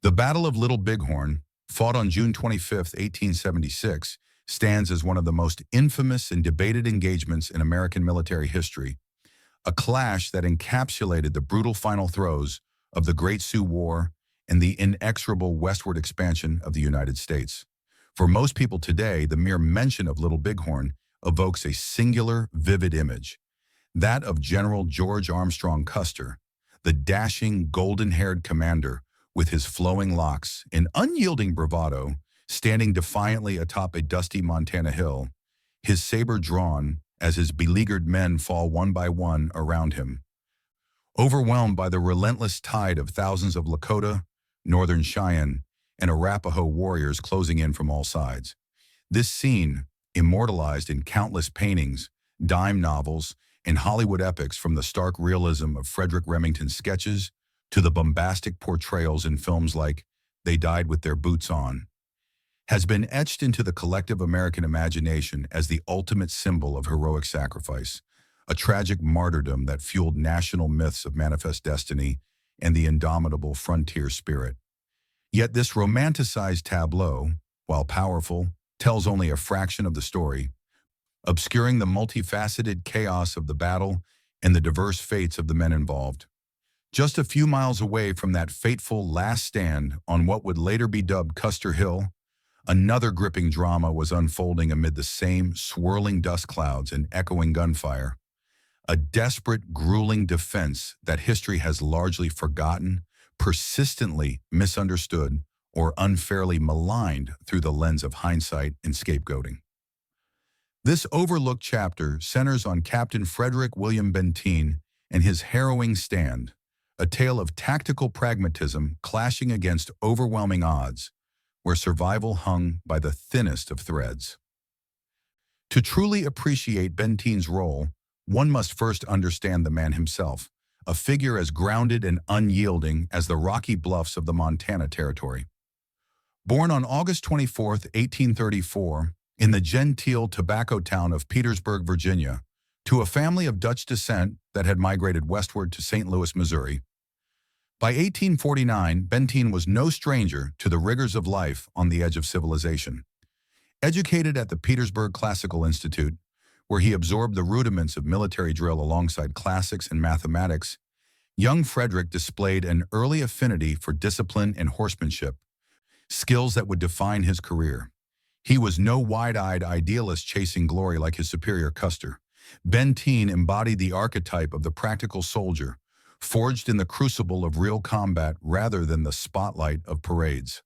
The Battle of Little Bighorn, fought on June 25, 1876, stands as one of the most infamous and debated engagements in American military history, a clash that encapsulated the brutal final throes of the Great Sioux War and the inexorable westward expansion of the United States. For most people today, the mere mention of Little Bighorn evokes a singular, vivid image, that of General George Armstrong Custer, the dashing, golden-haired commander with his flowing locks and unyielding bravado, standing defiantly atop a dusty Montana hill, his saber drawn as his beleaguered men fall one by one around him. Overwhelmed by the relentless tide of thousands of Lakota, Northern Cheyenne, and Arapaho warriors closing in from all sides. This scene, immortalized in countless paintings, dime novels, and Hollywood epics, from the stark realism of Frederick Remington's sketches to the bombastic portrayals in films like They Died with Their Boots On, has been etched into the collective American imagination as the ultimate symbol of heroic sacrifice, a tragic martyrdom that fueled national myths of manifest destiny and the indomitable frontier spirit. Yet this romanticized tableau, while powerful, tells only a fraction of the story, obscuring the multifaceted chaos of the battle and the diverse fates of the men involved. Just a few miles away from that fateful last stand on what would later be dubbed Custer Hill, another gripping drama was unfolding amid the same swirling dust clouds and echoing gunfire. A desperate, grueling defense that history has largely forgotten, persistently misunderstood, or unfairly maligned through the lens of hindsight and scapegoating. This overlooked chapter centers on Captain Frederick William Benteen and his harrowing stand, a tale of tactical pragmatism clashing against overwhelming odds, where survival hung by the thinnest of threads. To truly appreciate Benteen's role, one must first understand the man himself, a figure as grounded and unyielding as the rocky bluffs of the Montana Territory. Born on August 24, 1834, in the genteel tobacco town of Petersburg, Virginia, to a family of Dutch descent that had migrated westward to St. Louis, Missouri. By 1849, Benteen was no stranger to the rigors of life on the edge of civilization. Educated at the Petersburg Classical Institute, where he absorbed the rudiments of military drill alongside classics and mathematics, young Frederick displayed an early affinity for discipline and horsemanship, skills that would define his career. He was no wide-eyed idealist chasing glory like his superior Custer. Benteen embodied the archetype of the practical soldier, forged in the crucible of real combat rather than the spotlight of parades.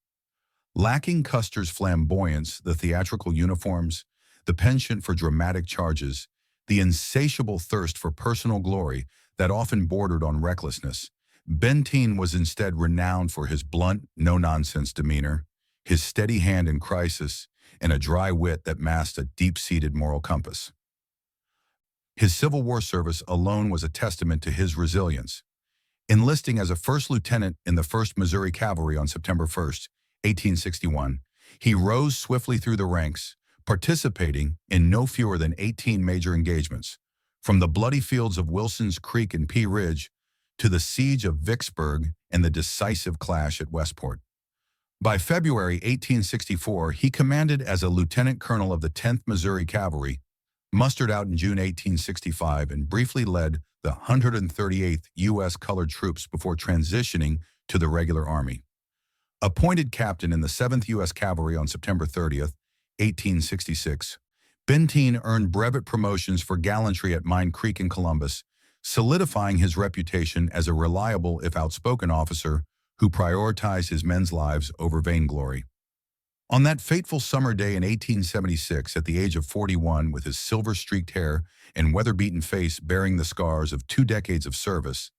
Lacking Custer's flamboyance, the theatrical uniforms, the penchant for dramatic charges, the insatiable thirst for personal glory that often bordered on recklessness, Benteen was instead renowned for his blunt, no-nonsense demeanor, his steady hand in crisis, and a dry wit that masked a deep-seated moral compass. His Civil War service alone was a testament to his resilience. Enlisting as a first lieutenant in the 1st Missouri Cavalry on September 1, 1861, he rose swiftly through the ranks, participating in no fewer than 18 major engagements, from the bloody fields of Wilson's Creek and Pea Ridge to the siege of Vicksburg and the decisive clash at Westport. By February 1864, he commanded as a lieutenant colonel of the 10th Missouri Cavalry, mustered out in June 1865, and briefly led the 138th U.S. Colored Troops before transitioning to the regular Army. Appointed captain in the 7th U.S. Cavalry on September 30, 1866, Benteen earned brevet promotions for gallantry at Mine Creek in Columbus, solidifying his reputation as a reliable if outspoken officer who prioritized his men's lives over vainglory. On that fateful summer day in 1876, at the age of 41, with his silver-streaked hair and weather-beaten face bearing the scars of 2 decades of service,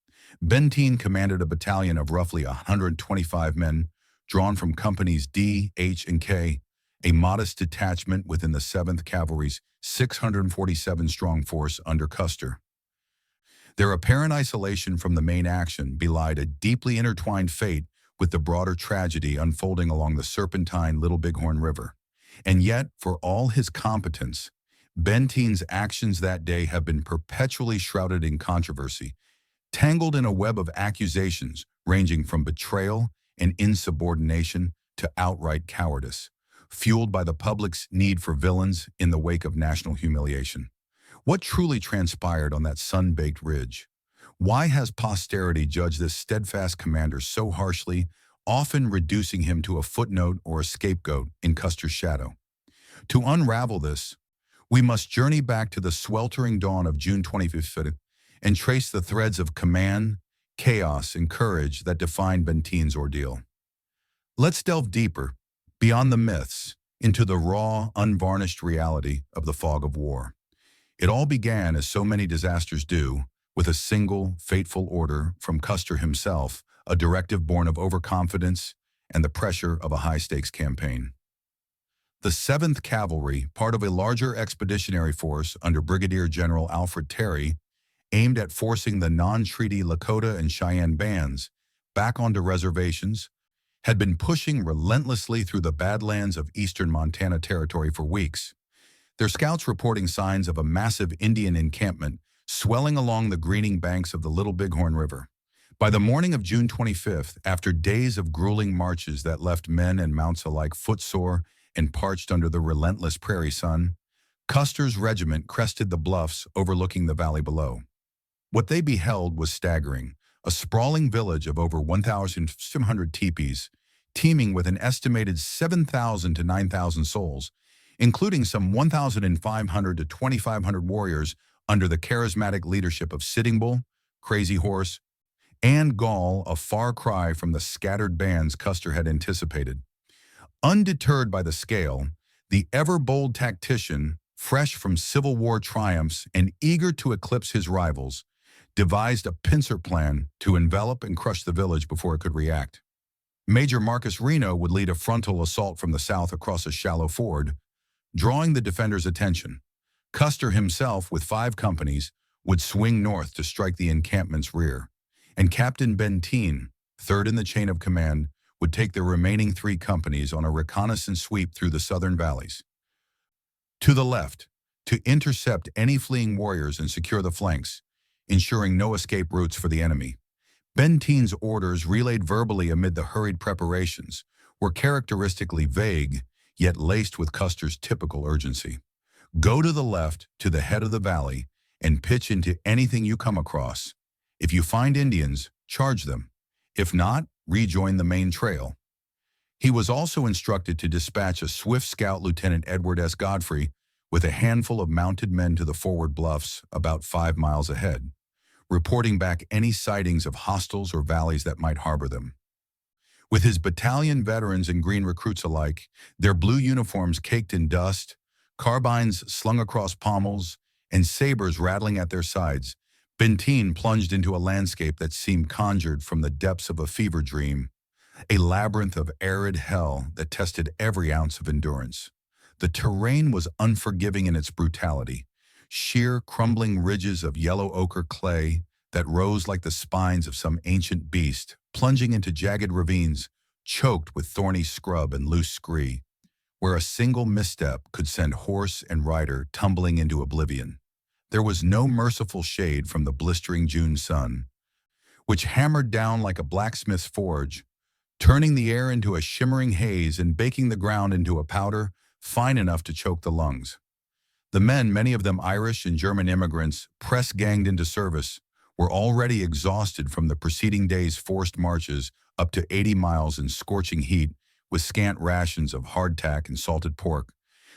Benteen commanded a battalion of roughly 125 men drawn from companies D, H, and K, a modest detachment within the 7th Cavalry's 647-strong force under Custer. Their apparent isolation from the main action belied a deeply intertwined fate with the broader tragedy unfolding along the serpentine Little Bighorn River. And yet, for all his competence, Benteen's actions that day have been perpetually shrouded in controversy, tangled in a web of accusations ranging from betrayal and insubordination to outright cowardice, fueled by the public's need for villains in the wake of national humiliation. What truly transpired on that sun-baked ridge? Why has posterity judged this steadfast commander so harshly, often reducing him to a footnote or a scapegoat in Custer's shadow? To unravel this, we must journey back to the sweltering dawn of June 25th and trace the threads of command, chaos, and courage that defined Benteen's ordeal. Let's delve deeper, beyond the myths, into the raw, unvarnished reality of the fog of war. It all began, as so many disasters do, with a single, fateful order from Custer himself, a directive born of overconfidence and the pressure of a high-stakes campaign. The 7th Cavalry, part of a larger expeditionary force under Brigadier General Alfred Terry, aimed at forcing the non-treaty Lakota and Cheyenne bands back onto reservations, had been pushing relentlessly through the Badlands of eastern Montana Territory for weeks, their scouts reporting signs of a massive Indian encampment swelling along the greening banks of the Little Bighorn River. By the morning of June 25th, after days of grueling marches that left men and mounts alike footsore and parched under the relentless prairie sun, Custer's regiment crested the bluffs overlooking the valley below. What they beheld was staggering: a sprawling village of over 1,700 teepees, teeming with an estimated 7,000 to 9,000 souls, including some 1,500 to 2,500 warriors under the charismatic leadership of Sitting Bull, Crazy Horse, and Gall, a far cry from the scattered bands Custer had anticipated. Undeterred by the scale, the ever-bold tactician, fresh from Civil War triumphs and eager to eclipse his rivals, devised a pincer plan to envelop and crush the village before it could react. Major Marcus Reno would lead a frontal assault from the south across a shallow ford, drawing the defenders' attention. Custer himself, with 5 companies, would swing north to strike the encampment's rear, and Captain Benteen, 3rd in the chain of command, would take the remaining 3 companies on a reconnaissance sweep through the southern valleys. To the left, to intercept any fleeing warriors and secure the flanks, ensuring no escape routes for the enemy. Benteen's orders, relayed verbally amid the hurried preparations, were characteristically vague, yet laced with Custer's typical urgency. Go to the left, to the head of the valley, and pitch into anything you come across. If you find Indians, charge them. If not, rejoin the main trail. He was also instructed to dispatch a swift scout, Lieutenant Edward S. Godfrey, with a handful of mounted men to the forward bluffs about 5 miles ahead, reporting back any sightings of hostiles or valleys that might harbor them. With his battalion veterans and green recruits alike, their blue uniforms caked in dust, carbines slung across pommels, and sabers rattling at their sides, Benteen plunged into a landscape that seemed conjured from the depths of a fever dream, a labyrinth of arid hell that tested every ounce of endurance. The terrain was unforgiving in its brutality: sheer, crumbling ridges of yellow ochre clay that rose like the spines of some ancient beast, plunging into jagged ravines choked with thorny scrub and loose scree, where a single misstep could send horse and rider tumbling into oblivion. There was no merciful shade from the blistering June sun, which hammered down like a blacksmith's forge, turning the air into a shimmering haze and baking the ground into a powder fine enough to choke the lungs. The men, many of them Irish and German immigrants, press-ganged into service, were already exhausted from the preceding day's forced marches up to 80 miles in scorching heat with scant rations of hardtack and salted pork,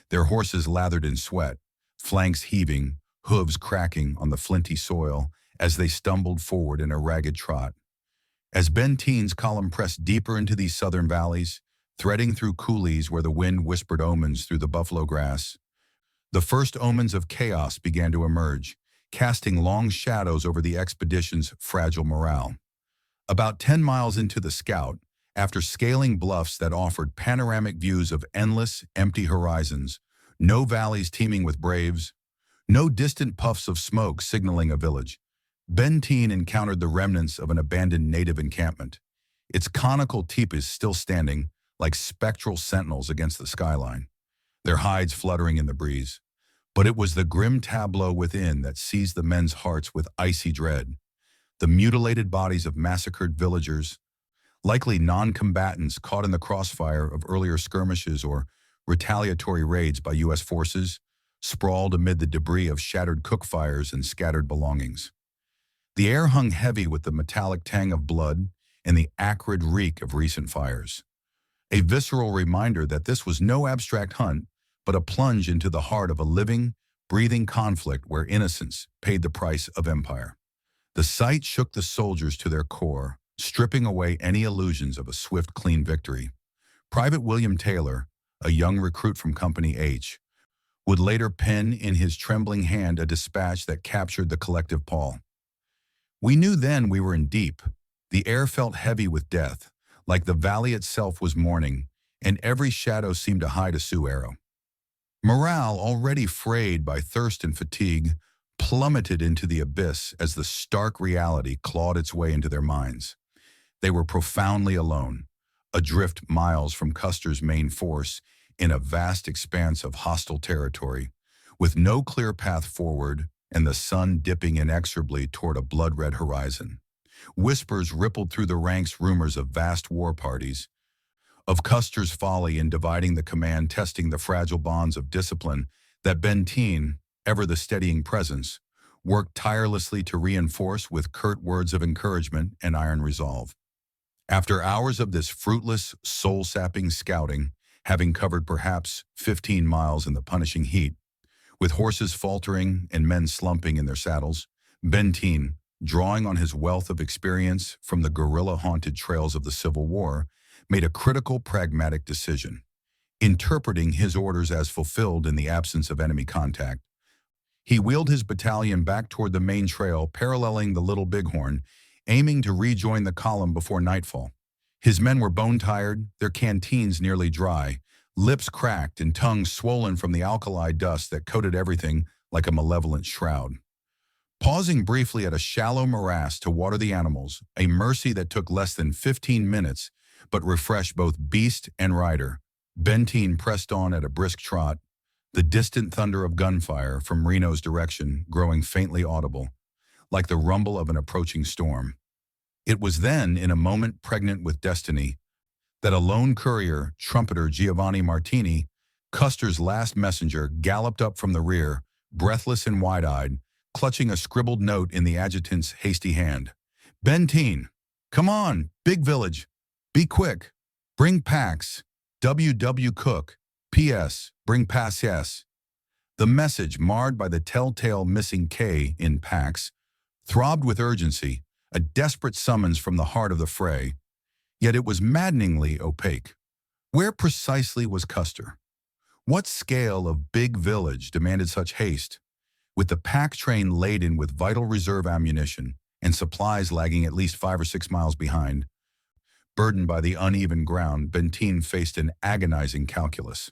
their horses lathered in sweat, flanks heaving, hooves cracking on the flinty soil as they stumbled forward in a ragged trot. As Benteen's column pressed deeper into these southern valleys, threading through coulees where the wind whispered omens through the buffalo grass, the first omens of chaos began to emerge, casting long shadows over the expedition's fragile morale. About 10 miles into the Scout, after scaling bluffs that offered panoramic views of endless, empty horizons, no valleys teeming with braves, no distant puffs of smoke signaling a village, Benteen encountered the remnants of an abandoned native encampment, its conical teepees still standing like spectral sentinels against the skyline, their hides fluttering in the breeze. But it was the grim tableau within that seized the men's hearts with icy dread. The mutilated bodies of massacred villagers, likely non-combatants caught in the crossfire of earlier skirmishes or retaliatory raids by U.S. forces, sprawled amid the debris of shattered cook fires and scattered belongings. The air hung heavy with the metallic tang of blood and the acrid reek of recent fires. A visceral reminder that this was no abstract hunt, but a plunge into the heart of a living, breathing conflict where innocence paid the price of empire. The sight shook the soldiers to their core, stripping away any illusions of a swift, clean victory. Private William Taylor, a young recruit from Company H, would later pen in his trembling hand a dispatch that captured the collective pall. We knew then we were in deep. The air felt heavy with death, like the valley itself was mourning, and every shadow seemed to hide a Sioux arrow. Morale, already frayed by thirst and fatigue, plummeted into the abyss as the stark reality clawed its way into their minds. They were profoundly alone, adrift miles from Custer's main force in a vast expanse of hostile territory, with no clear path forward and the sun dipping inexorably toward a blood-red horizon. Whispers rippled through the ranks, rumors of vast war parties, of Custer's folly in dividing the command, testing the fragile bonds of discipline that Benteen, ever the steadying presence, worked tirelessly to reinforce with curt words of encouragement and iron resolve. After hours of this fruitless, soul-sapping scouting, having covered perhaps 15 miles in the punishing heat, with horses faltering and men slumping in their saddles, Benteen, drawing on his wealth of experience from the guerrilla-haunted trails of the Civil War, made a critical, pragmatic decision. Interpreting his orders as fulfilled in the absence of enemy contact, he wheeled his battalion back toward the main trail paralleling the Little Bighorn, aiming to rejoin the column before nightfall. His men were bone-tired, their canteens nearly dry, lips cracked and tongues swollen from the alkali dust that coated everything like a malevolent shroud. Pausing briefly at a shallow morass to water the animals, a mercy that took less than 15 minutes but refreshed both beast and rider, Benteen pressed on at a brisk trot, the distant thunder of gunfire from Reno's direction growing faintly audible, like the rumble of an approaching storm. It was then, in a moment pregnant with destiny, that a lone courier, trumpeter Giovanni Martini, Custer's last messenger, galloped up from the rear, breathless and wide-eyed, clutching a scribbled note in the adjutant's hasty hand. "Benteen, come on, big village. Be quick. Bring packs. W. Cook. P.S. Bring pass yes." The message, marred by the telltale missing K in packs, throbbed with urgency, a desperate summons from the heart of the fray. Yet it was maddeningly opaque. Where precisely was Custer? What scale of big village demanded such haste? With the pack train laden with vital reserve ammunition and supplies lagging at least 5 or 6 miles behind, burdened by the uneven ground, Benteen faced an agonizing calculus.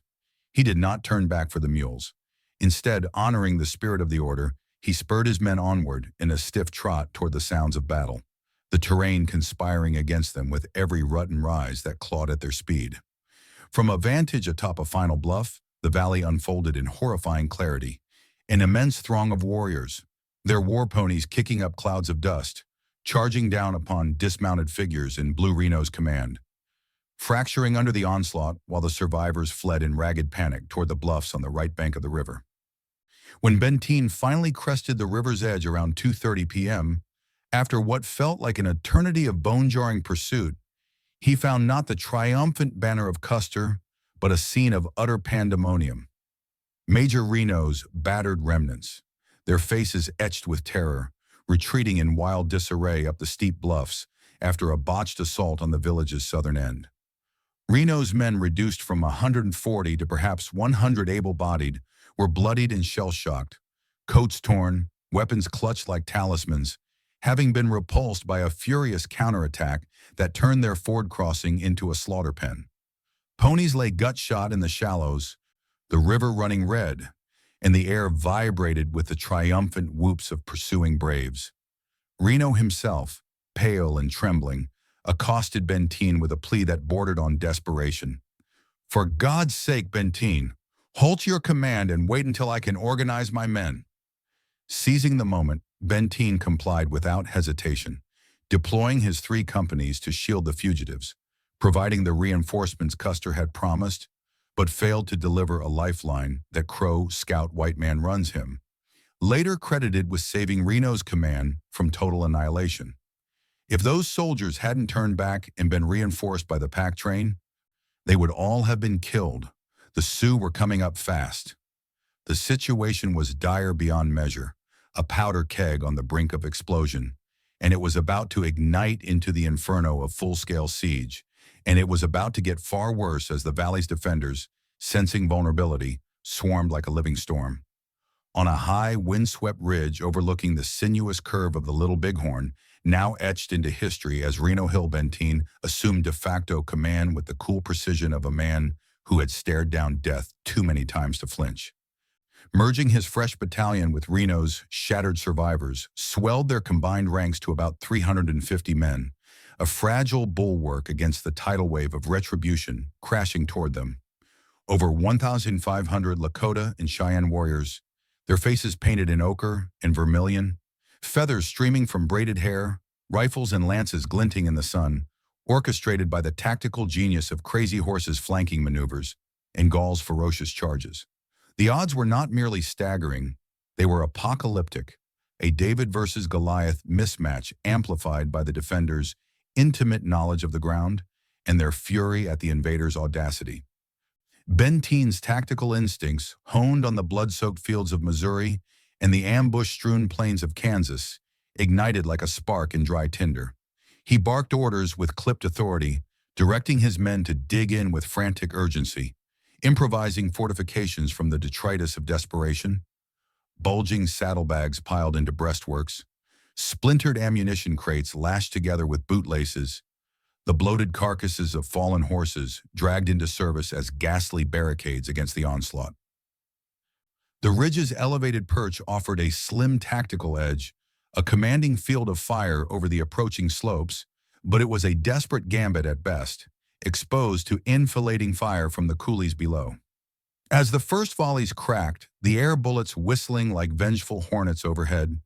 He did not turn back for the mules. Instead, honoring the spirit of the order, he spurred his men onward in a stiff trot toward the sounds of battle, the terrain conspiring against them with every rut and rise that clawed at their speed. From a vantage atop a final bluff, the valley unfolded in horrifying clarity. An immense throng of warriors, their war ponies kicking up clouds of dust, charging down upon dismounted figures in Blue Reno's command, fracturing under the onslaught while the survivors fled in ragged panic toward the bluffs on the right bank of the river. When Benteen finally crested the river's edge around 2:30 p.m., after what felt like an eternity of bone-jarring pursuit, he found not the triumphant banner of Custer, but a scene of utter pandemonium. Major Reno's battered remnants, their faces etched with terror, retreating in wild disarray up the steep bluffs after a botched assault on the village's southern end. Reno's men, reduced from 140 to perhaps 100 able-bodied, were bloodied and shell-shocked, coats torn, weapons clutched like talismans, having been repulsed by a furious counterattack that turned their ford crossing into a slaughter pen. Ponies lay gut-shot in the shallows, the river running red, and the air vibrated with the triumphant whoops of pursuing braves. Reno himself, pale and trembling, accosted Benteen with a plea that bordered on desperation. "For God's sake, Benteen, halt your command and wait until I can organize my men." Seizing the moment, Benteen complied without hesitation, deploying his 3 companies to shield the fugitives, providing the reinforcements Custer had promised, but failed to deliver a lifeline that Crow Scout White Man runs him, later credited with saving Reno's command from total annihilation. If those soldiers hadn't turned back and been reinforced by the pack train, they would all have been killed. The Sioux were coming up fast. The situation was dire beyond measure, a powder keg on the brink of explosion, and it was about to ignite into the inferno of full-scale siege, and it was about to get far worse as the valley's defenders, sensing vulnerability, swarmed like a living storm. On a high, windswept ridge overlooking the sinuous curve of the Little Bighorn, now etched into history as Reno Hill, Benteen assumed de facto command with the cool precision of a man who had stared down death too many times to flinch. Merging his fresh battalion with Reno's shattered survivors swelled their combined ranks to about 350 men, a fragile bulwark against the tidal wave of retribution crashing toward them. Over 1,500 Lakota and Cheyenne warriors, their faces painted in ochre and vermilion, feathers streaming from braided hair, rifles and lances glinting in the sun, orchestrated by the tactical genius of Crazy Horse's flanking maneuvers and Gall's ferocious charges. The odds were not merely staggering, they were apocalyptic, a David versus Goliath mismatch amplified by the defenders' intimate knowledge of the ground and their fury at the invaders' audacity. Benteen's tactical instincts, honed on the blood-soaked fields of Missouri and the ambush-strewn plains of Kansas, ignited like a spark in dry tinder. He barked orders with clipped authority, directing his men to dig in with frantic urgency, improvising fortifications from the detritus of desperation, bulging saddlebags piled into breastworks, splintered ammunition crates lashed together with bootlaces, the bloated carcasses of fallen horses dragged into service as ghastly barricades against the onslaught. The ridge's elevated perch offered a slim tactical edge, a commanding field of fire over the approaching slopes, but it was a desperate gambit at best, exposed to enfilading fire from the coulees below. As the first volleys cracked, the air bullets whistling like vengeful hornets overhead,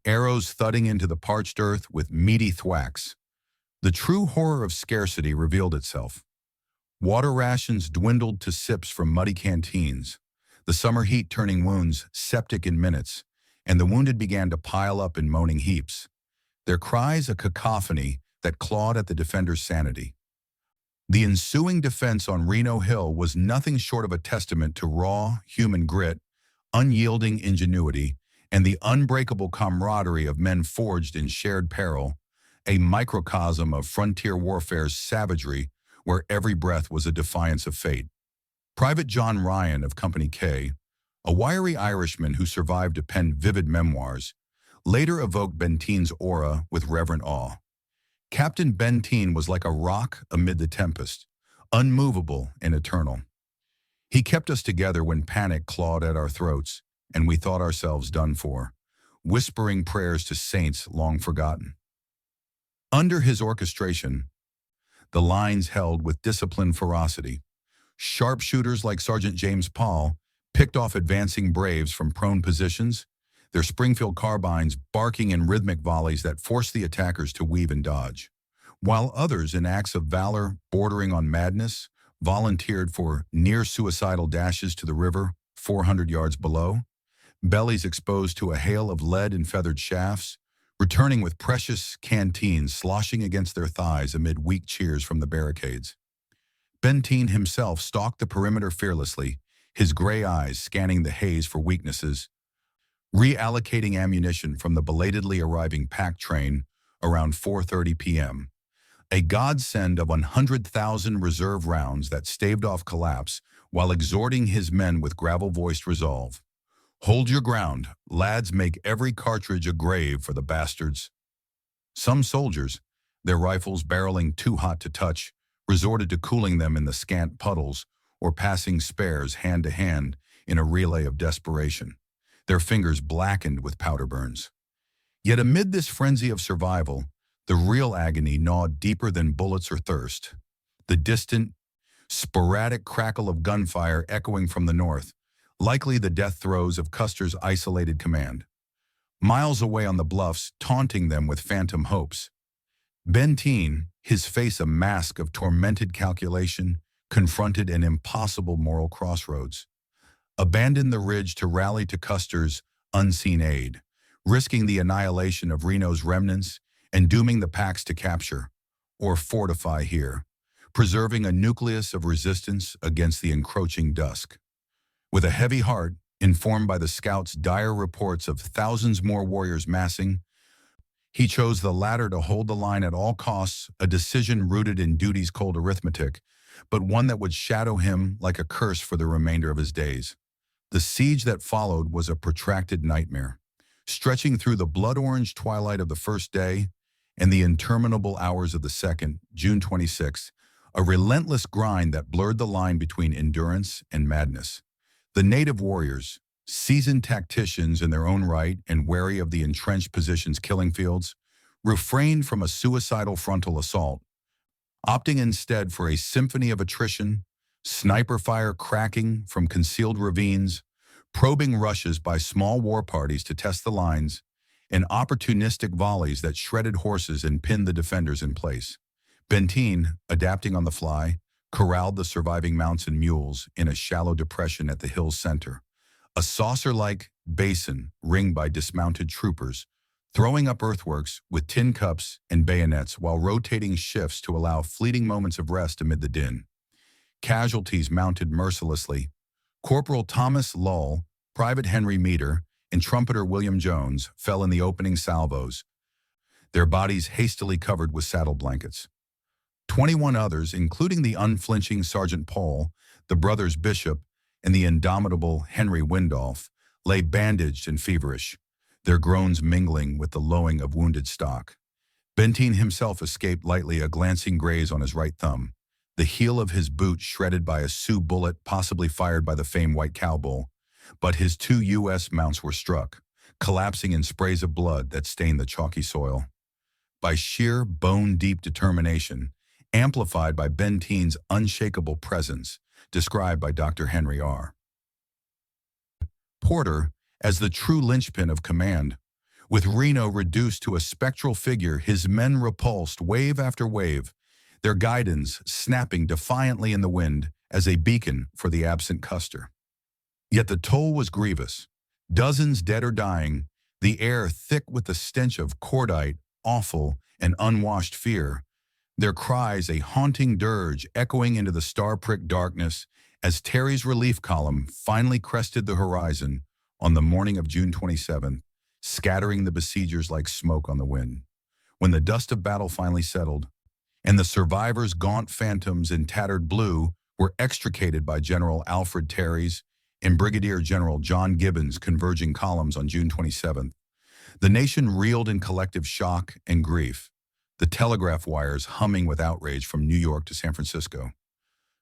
arrows thudding into the parched earth with meaty thwacks, the true horror of scarcity revealed itself. Water rations dwindled to sips from muddy canteens, the summer heat turning wounds septic in minutes, and the wounded began to pile up in moaning heaps, their cries a cacophony that clawed at the defenders' sanity. The ensuing defense on Reno Hill was nothing short of a testament to raw human grit, unyielding ingenuity, and the unbreakable camaraderie of men forged in shared peril, a microcosm of frontier warfare's savagery where every breath was a defiance of fate. Private John Ryan of Company K, a wiry Irishman who survived to pen vivid memoirs, later evoked Benteen's aura with reverent awe. Captain Benteen was like a rock amid the tempest, unmovable and eternal. He kept us together when panic clawed at our throats and we thought ourselves done for, whispering prayers to saints long forgotten. Under his orchestration, the lines held with disciplined ferocity. Sharpshooters like Sergeant James Paul picked off advancing braves from prone positions, their Springfield carbines barking in rhythmic volleys that forced the attackers to weave and dodge, while others, in acts of valor bordering on madness, volunteered for near-suicidal dashes to the river 400 yards below, bellies exposed to a hail of lead and feathered shafts, returning with precious canteens sloshing against their thighs amid weak cheers from the barricades. Benteen himself stalked the perimeter fearlessly, his gray eyes scanning the haze for weaknesses, reallocating ammunition from the belatedly arriving pack train around 4:30 p.m. A godsend of 100,000 reserve rounds that staved off collapse while exhorting his men with gravel-voiced resolve. "Hold your ground, lads, make every cartridge a grave for the bastards." Some soldiers, their rifles barreling too hot to touch, resorted to cooling them in the scant puddles or passing spares hand to hand in a relay of desperation, their fingers blackened with powder burns. Yet amid this frenzy of survival, the real agony gnawed deeper than bullets or thirst. The distant, sporadic crackle of gunfire echoing from the north, likely the death throes of Custer's isolated command. Miles away on the bluffs, taunting them with phantom hopes. Benteen, his face a mask of tormented calculation, confronted an impossible moral crossroads. Abandon the ridge to rally to Custer's unseen aid, risking the annihilation of Reno's remnants and dooming the packs to capture, or fortify here, preserving a nucleus of resistance against the encroaching dusk. With a heavy heart, informed by the scouts' dire reports of thousands more warriors massing, he chose the latter to hold the line at all costs, a decision rooted in duty's cold arithmetic, but one that would shadow him like a curse for the remainder of his days. The siege that followed was a protracted nightmare, stretching through the blood-orange twilight of the first day and the interminable hours of the second, June 26, a relentless grind that blurred the line between endurance and madness. The native warriors, seasoned tacticians in their own right and wary of the entrenched positions' killing fields, refrained from a suicidal frontal assault, opting instead for a symphony of attrition, sniper fire cracking from concealed ravines, probing rushes by small war parties to test the lines, and opportunistic volleys that shredded horses and pinned the defenders in place. Benteen, adapting on the fly, corralled the surviving mounts and mules in a shallow depression at the hill's center, a saucer-like basin ringed by dismounted troopers, throwing up earthworks with tin cups and bayonets while rotating shifts to allow fleeting moments of rest amid the din. Casualties mounted mercilessly. Corporal Thomas Lull, Private Henry Meader, and Trumpeter William Jones fell in the opening salvos, their bodies hastily covered with saddle blankets. 21 others, including the unflinching Sergeant Paul, the brothers Bishop, and the indomitable Henry Windolph, lay bandaged and feverish, their groans mingling with the lowing of wounded stock. Benteen himself escaped lightly, a glancing graze on his right thumb, the heel of his boot shredded by a Sioux bullet possibly fired by the famed White Cowbull, but his 2 U.S. mounts were struck, collapsing in sprays of blood that stained the chalky soil. By sheer bone-deep determination, amplified by Benteen's unshakable presence, described by Dr. Henry R. Porter as the true linchpin of command. With Reno reduced to a spectral figure, his men repulsed wave after wave, their guidons snapping defiantly in the wind as a beacon for the absent Custer. Yet the toll was grievous. Dozens dead or dying, the air thick with the stench of cordite, offal, and unwashed fear, their cries a haunting dirge echoing into the star-pricked darkness as Terry's relief column finally crested the horizon on the morning of June 27th, scattering the besiegers like smoke on the wind. When the dust of battle finally settled, and the survivors' gaunt phantoms in tattered blue were extricated by General Alfred Terry's and Brigadier General John Gibbon's converging columns on June 27th, the nation reeled in collective shock and grief, the telegraph wires humming with outrage from New York to San Francisco.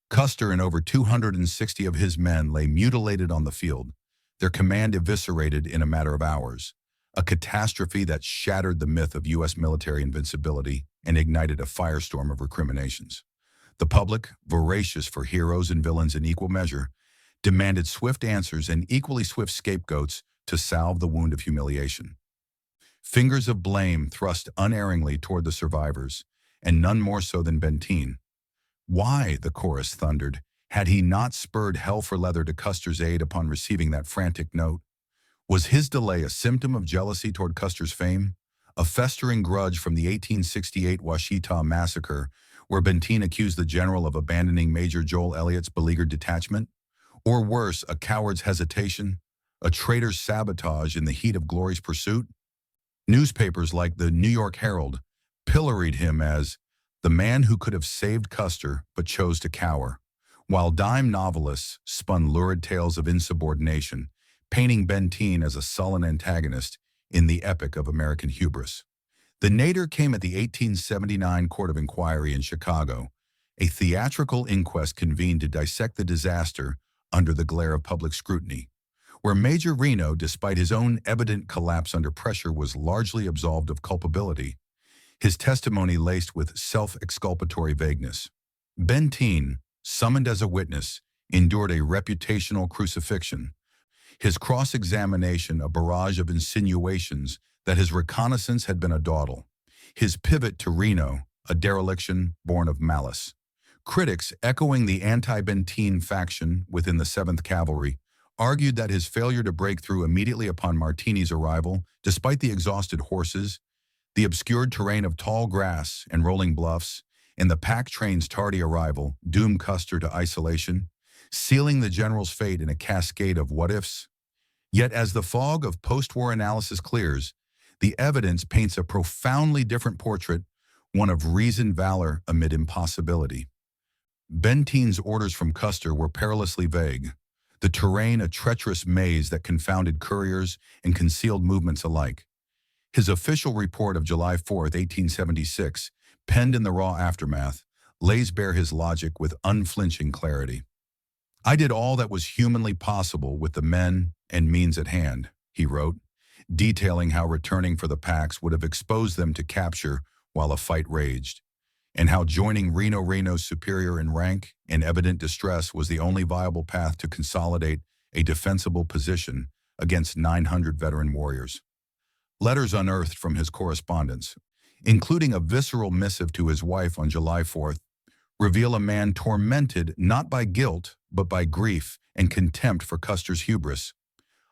Custer and over 260 of his men lay mutilated on the field, their command eviscerated in a matter of hours, a catastrophe that shattered the myth of U.S. military invincibility and ignited a firestorm of recriminations. The public, voracious for heroes and villains in equal measure, demanded swift answers and equally swift scapegoats to salve the wound of humiliation. Fingers of blame thrust unerringly toward the survivors, and none more so than Benteen. Why, the chorus thundered, had he not spurred hell for leather to Custer's aid upon receiving that frantic note? Was his delay a symptom of jealousy toward Custer's fame, a festering grudge from the 1868 Washita massacre, where Benteen accused the general of abandoning Major Joel Elliott's beleaguered detachment? Or worse, a coward's hesitation, a traitor's sabotage in the heat of glory's pursuit? Newspapers like the New York Herald pilloried him as the man who could have saved Custer but chose to cower, while dime novelists spun lurid tales of insubordination, painting Benteen as a sullen antagonist in the epic of American hubris. The nadir came at the 1879 Court of Inquiry in Chicago, a theatrical inquest convened to dissect the disaster under the glare of public scrutiny, where Major Reno, despite his own evident collapse under pressure, was largely absolved of culpability, his testimony laced with self-exculpatory vagueness. Benteen, summoned as a witness, endured a reputational crucifixion, his cross-examination a barrage of insinuations that his reconnaissance had been a dawdle. His pivot to Reno, a dereliction born of malice. Critics, echoing the anti-Benteen faction within the 7th Cavalry, argued that his failure to break through immediately upon Martini's arrival, despite the exhausted horses, the obscured terrain of tall grass and rolling bluffs, and the pack train's tardy arrival, doomed Custer to isolation, sealing the general's fate in a cascade of what-ifs. Yet as the fog of post-war analysis clears, the evidence paints a profoundly different portrait, one of reasoned valor amid impossibility. Benteen's orders from Custer were perilously vague, the terrain a treacherous maze that confounded couriers and concealed movements alike. His official report of July 4, 1876, penned in the raw aftermath, lays bare his logic with unflinching clarity. "I did all that was humanly possible with the men and means at hand," he wrote, detailing how returning for the packs would have exposed them to capture while a fight raged, and how joining Reno's superior in rank and evident distress was the only viable path to consolidate a defensible position against 900 veteran warriors. Letters unearthed from his correspondence, including a visceral missive to his wife on July 4th, reveal a man tormented not by guilt, but by grief and contempt for Custer's hubris.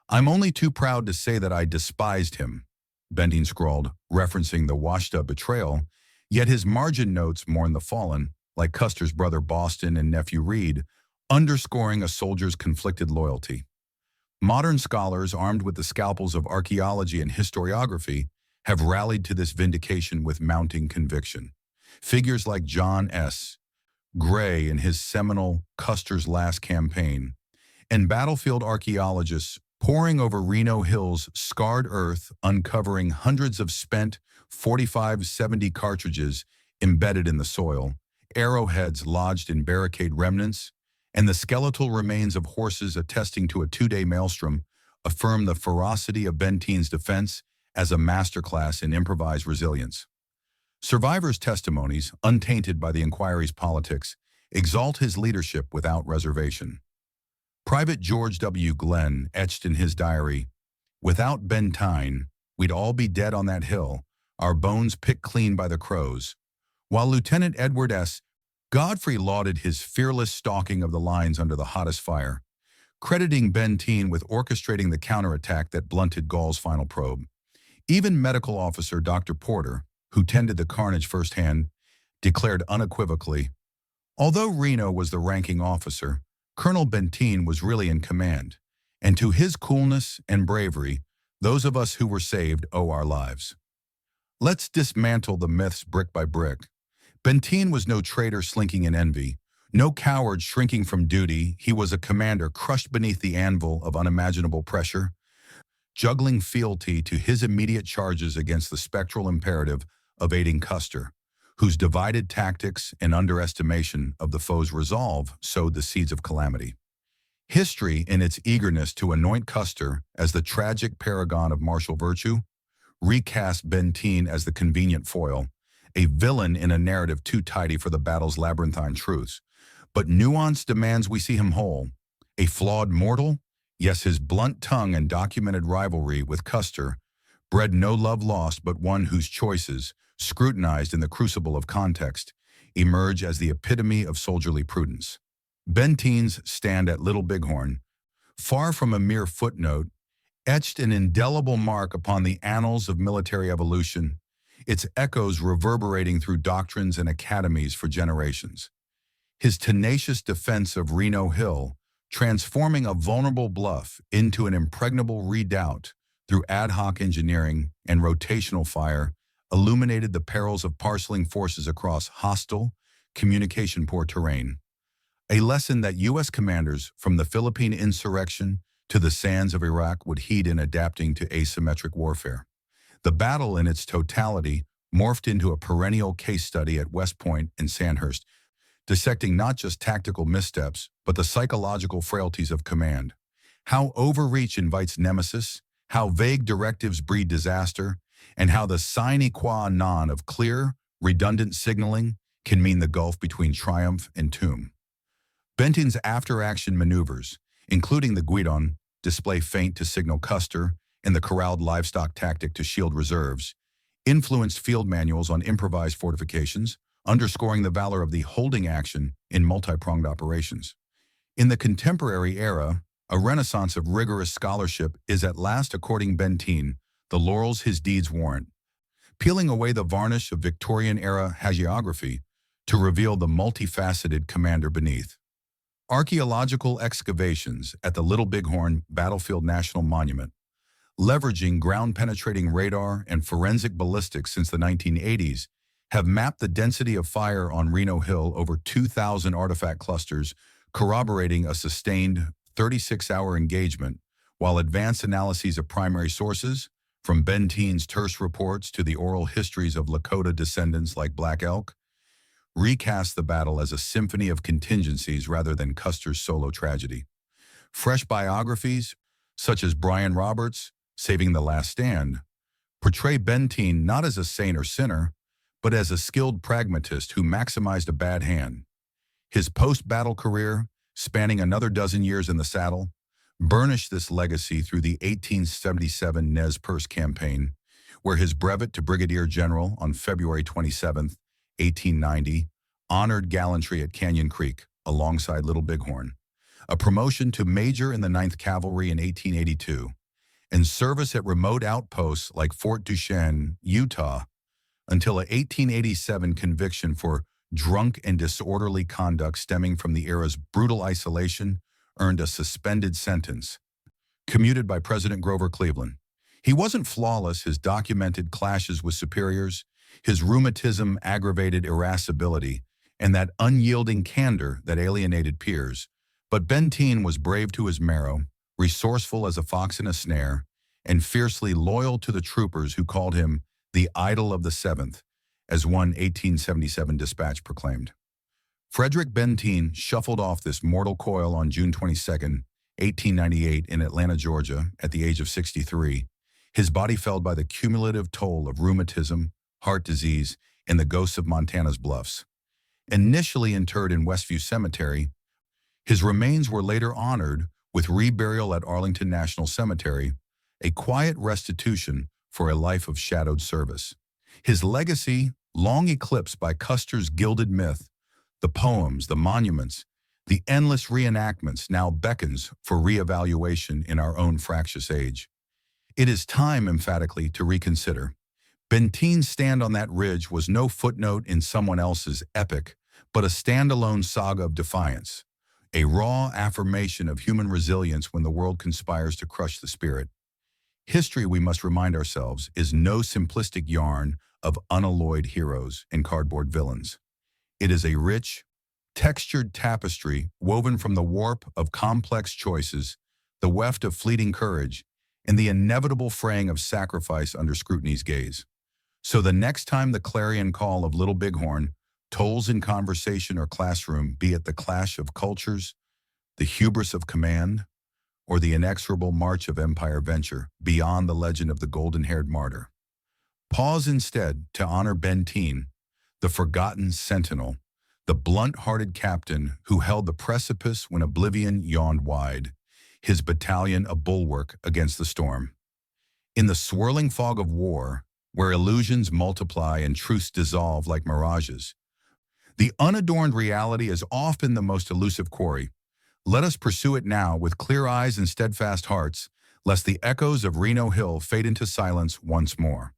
"I'm only too proud to say that I despised him," Benteen scrawled, referencing the washed-up betrayal, yet his margin notes mourn the fallen, like Custer's brother Boston and nephew Reed, underscoring a soldier's conflicted loyalty. Modern scholars, armed with the scalpels of archaeology and historiography, have rallied to this vindication with mounting conviction. Figures like John S. Gray in his seminal Custer's Last Campaign, and battlefield archaeologists poring over Reno Hill's scarred earth, uncovering hundreds of spent .45-70 cartridges embedded in the soil, arrowheads lodged in barricade remnants, and the skeletal remains of horses attesting to a 2-day maelstrom, affirm the ferocity of Benteen's defense as a masterclass in improvised resilience. Survivors' testimonies, untainted by the inquiry's politics, exalt his leadership without reservation. Private George W. Glenn etched in his diary, "Without Benteen, we'd all be dead on that hill, our bones picked clean by the crows," while Lieutenant Edward S. Godfrey lauded his fearless stalking of the lines under the hottest fire, crediting Benteen with orchestrating the counterattack that blunted Gall's final probe. Even medical officer Dr. Porter, who tended the carnage firsthand, declared unequivocally, "Although Reno was the ranking officer, Colonel Benteen was really in command, and to his coolness and bravery, those of us who were saved owe our lives." Let's dismantle the myths brick by brick. Benteen was no traitor slinking in envy, no coward shrinking from duty. He was a commander crushed beneath the anvil of unimaginable pressure, juggling fealty to his immediate charges against the spectral imperative of aiding Custer, whose divided tactics and underestimation of the foe's resolve sowed the seeds of calamity. History, in its eagerness to anoint Custer as the tragic paragon of martial virtue, recast Benteen as the convenient foil, a villain in a narrative too tidy for the battle's labyrinthine truths. But nuance demands we see him whole. A flawed mortal? Yes, his blunt tongue and documented rivalry with Custer bred no love lost, but one whose choices, scrutinized in the crucible of context, emerge as the epitome of soldierly prudence. Benteen's stand at Little Bighorn, far from a mere footnote, etched an indelible mark upon the annals of military evolution, its echoes reverberating through doctrines and academies for generations. His tenacious defense of Reno Hill, transforming a vulnerable bluff into an impregnable redoubt through ad hoc engineering and rotational fire, illuminated the perils of parceling forces across hostile, communication-poor terrain. A lesson that U.S. commanders, from the Philippine insurrection to the sands of Iraq, would heed in adapting to asymmetric warfare. The battle in its totality morphed into a perennial case study at West Point and Sandhurst, dissecting not just tactical missteps, but the psychological frailties of command. How overreach invites nemesis, how vague directives breed disaster, and how the sine qua non of clear, redundant signaling can mean the gulf between triumph and tomb. Benteen's after-action maneuvers, including the guidon, display feint to signal Custer, and the corralled livestock tactic to shield reserves, influenced field manuals on improvised fortifications, underscoring the valor of the holding action in multi-pronged operations. In the contemporary era, a renaissance of rigorous scholarship is at last according Benteen the laurels his deeds warrant, peeling away the varnish of Victorian-era hagiography to reveal the multifaceted commander beneath. Archaeological excavations at the Little Bighorn Battlefield National Monument, leveraging ground-penetrating radar and forensic ballistics since the 1980s, have mapped the density of fire on Reno Hill over 2,000 artifact clusters, corroborating a sustained 36-hour engagement, while advanced analyses of primary sources, from Benteen's terse reports to the oral histories of Lakota descendants like Black Elk, recast the battle as a symphony of contingencies rather than Custer's solo tragedy. Fresh biographies, such as Brian Roberts' Saving the Last Stand, portray Benteen not as a saint or sinner, but as a skilled pragmatist who maximized a bad hand. His post-battle career, spanning another dozen years in the saddle, burnished this legacy through the 1877 Nez Perce campaign, where his brevet to brigadier general on February 27, 1890, honored gallantry at Canyon Creek alongside Little Bighorn, a promotion to major in the 9th Cavalry in 1882, and service at remote outposts like Fort Duchesne, Utah, until a 1887 conviction for drunk and disorderly conduct stemming from the era's brutal isolation earned a suspended sentence, commuted by President Grover Cleveland. He wasn't flawless. His documented clashes with superiors, his rheumatism aggravated irascibility, and that unyielding candor that alienated peers. But Benteen was brave to his marrow, resourceful as a fox in a snare, and fiercely loyal to the troopers who called him the idol of the 7th, as one 1877 dispatch proclaimed. Frederick Benteen shuffled off this mortal coil on June 22, 1898 in Atlanta, Georgia, at the age of 63, his body felled by the cumulative toll of rheumatism, heart disease, and the ghosts of Montana's bluffs. Initially interred in Westview Cemetery, his remains were later honored with reburial at Arlington National Cemetery, a quiet restitution for a life of shadowed service. His legacy, long eclipsed by Custer's gilded myth, the poems, the monuments, the endless reenactments, now beckons for reevaluation in our own fractious age. It is time, emphatically, to reconsider. Benteen's stand on that ridge was no footnote in someone else's epic, but a standalone saga of defiance, a raw affirmation of human resilience when the world conspires to crush the spirit. History, we must remind ourselves, is no simplistic yarn of unalloyed heroes and cardboard villains. It is a rich, textured tapestry woven from the warp of complex choices, the weft of fleeting courage, and the inevitable fraying of sacrifice under scrutiny's gaze. So the next time the clarion call of Little Bighorn tolls in conversation or classroom, be it the clash of cultures, the hubris of command, or the inexorable march of empire venture beyond the legend of the golden-haired martyr, pause instead to honor Benteen, the forgotten sentinel, the blunt-hearted captain who held the precipice when oblivion yawned wide, his battalion a bulwark against the storm. In the swirling fog of war, where illusions multiply and truths dissolve like mirages, the unadorned reality is often the most elusive quarry. Let us pursue it now with clear eyes and steadfast hearts, lest the echoes of Reno Hill fade into silence once more.